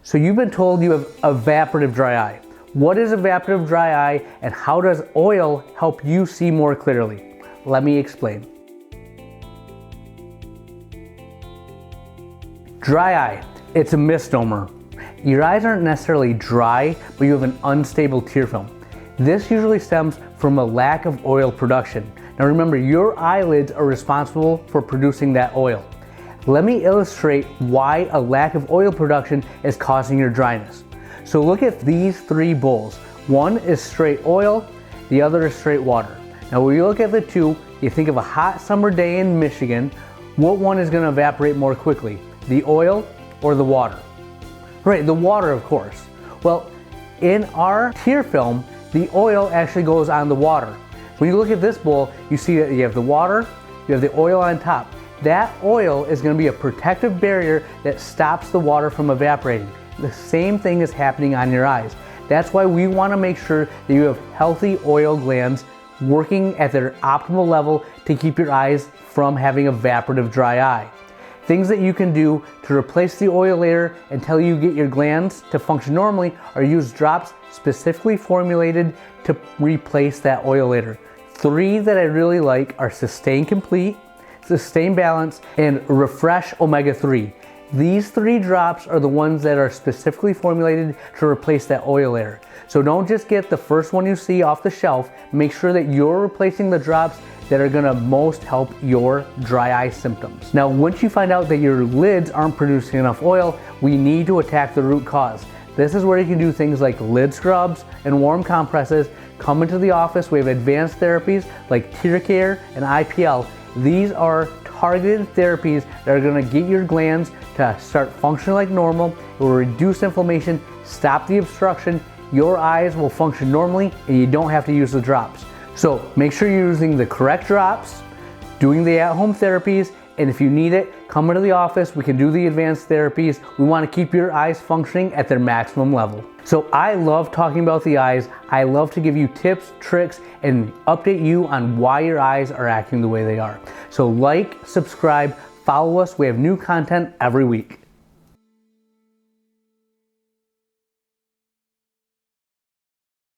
So you've been told you have evaporative dry eye. What is evaporative dry eye and how does oil help you see more clearly? Let me explain. Dry eye, it's a misnomer. Your eyes aren't necessarily dry, but you have an unstable tear film. This usually stems from a lack of oil production. Now remember, your eyelids are responsible for producing that oil. Let me illustrate why a lack of oil production is causing your dryness. So look at these three bowls. One is straight oil, the other is straight water. Now when you look at the two, you think of a hot summer day in Michigan, what one is going to evaporate more quickly? The oil or the water? Right, the water, of course. Well, in our tear film, the oil actually goes on the water. When you look at this bowl, you see that you have the water, you have the oil on top. That oil is going to be a protective barrier that stops the water from evaporating. The same thing is happening on your eyes. That's why we want to make sure that you have healthy oil glands working at their optimal level to keep your eyes from having evaporative dry eye. Things that you can do to replace the oil layer until you get your glands to function normally are use drops specifically formulated to replace that oil layer. Three that I really like are Sustain Complete, Sustain Balance, and Refresh Omega 3. These three drops are the ones that are specifically formulated to replace that oil layer. So don't just get the first one you see off the shelf. Make sure that you're replacing the drops that are gonna most help your dry eye symptoms. Now, once you find out that your lids aren't producing enough oil, we need to attack the root cause. This is where you can do things like lid scrubs and warm compresses. Come into the office, we have advanced therapies like tear care and IPL. These are targeted therapies that are gonna get your glands to start functioning like normal. It will reduce inflammation, stop the obstruction, your eyes will function normally, and you don't have to use the drops. So make sure you're using the correct drops, doing the at-home therapies, and if you need it, come into the office, we can do the advanced therapies. We wanna keep your eyes functioning at their maximum level. So I love talking about the eyes. I love to give you tips, tricks, and update you on why your eyes are acting the way they are. So like, subscribe, follow us. We have new content every week.